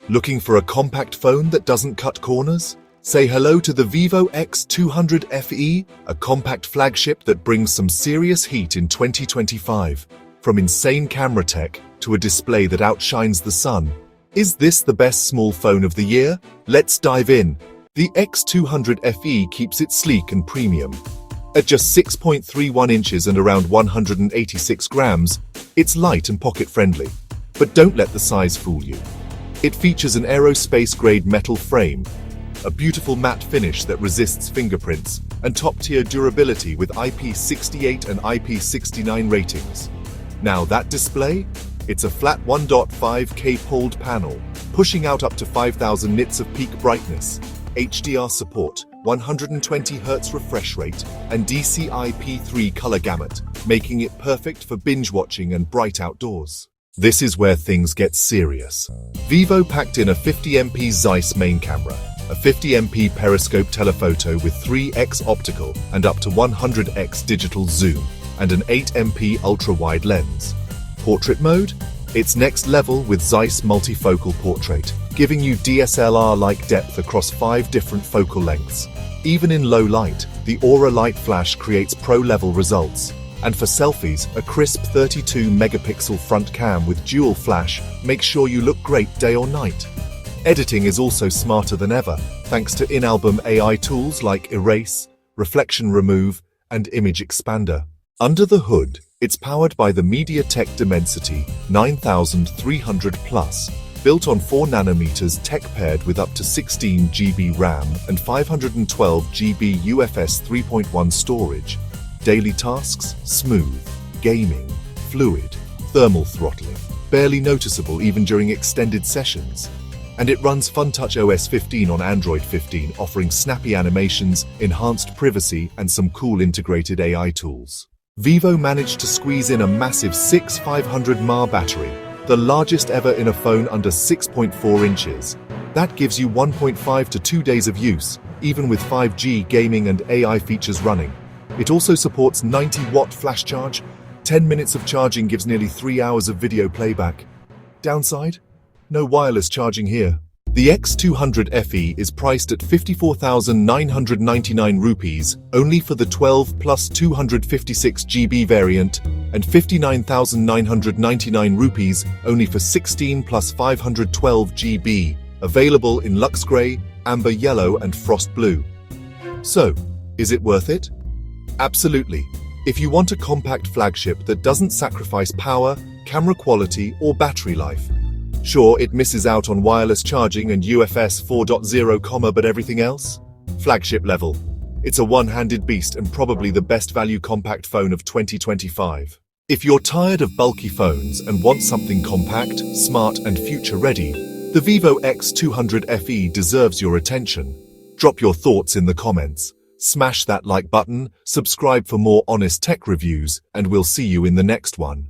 Looking for a compact phone that doesn't cut corners? Say hello to the Vivo X200 FE, a compact flagship that brings some serious heat in 2025. From insane camera tech to a display that outshines the sun. Is this the best small phone of the year? Let's dive in. The X200 FE keeps it sleek and premium. At just 6.31 inches and around 186 grams, it's light and pocket-friendly. But don't let the size fool you. It features an aerospace-grade metal frame, a beautiful matte finish that resists fingerprints, and top-tier durability with IP68 and IP69 ratings. Now that display? It's a flat 1.5K poled panel, pushing out up to 5,000 nits of peak brightness, HDR support, 120Hz refresh rate, and DCI-P3 color gamut, making it perfect for binge-watching and bright outdoors. This is where things get serious. Vivo packed in a 50MP Zeiss main camera, a 50MP periscope telephoto with 3x optical and up to 100x digital zoom, and an 8MP ultra-wide lens. Portrait mode? It's next level with Zeiss multifocal portrait, giving you DSLR-like depth across 5 different focal lengths. Even in low light, the Aura Light Flash creates pro-level results. And for selfies, a crisp 32-megapixel front cam with dual flash makes sure you look great day or night. Editing is also smarter than ever, thanks to in-album AI tools like Erase, Reflection Remove, and Image Expander. Under the hood, it's powered by the MediaTek Dimensity 9300 Plus, built on 4nm tech paired with up to 16GB RAM and 512GB UFS 3.1 storage. Daily tasks, smooth. Gaming, fluid. Thermal throttling, barely noticeable even during extended sessions. And it runs FunTouch OS 15 on Android 15, offering snappy animations, enhanced privacy, and some cool integrated AI tools. Vivo managed to squeeze in a massive 6500 mAh battery, the largest ever in a phone under 6.4 inches. That gives you 1.5 to 2 days of use, even with 5G gaming and AI features running. It also supports 90-watt flash charge. 10 minutes of charging gives nearly 3 hours of video playback. Downside? No wireless charging here. The X200 FE is priced at 54,999 rupees only for the 12 plus 256GB variant and 59,999 rupees only for 16 plus 512GB, available in Luxe Grey, Amber Yellow and Frost Blue. So, is it worth it? Absolutely. If you want a compact flagship that doesn't sacrifice power, camera quality, or battery life. Sure, it misses out on wireless charging and UFS 4.0, but everything else? Flagship level. It's a one-handed beast and probably the best value compact phone of 2025. If you're tired of bulky phones and want something compact, smart, and future-ready, the Vivo X200 FE deserves your attention. Drop your thoughts in the comments. Smash that like button, subscribe for more honest tech reviews, and we'll see you in the next one.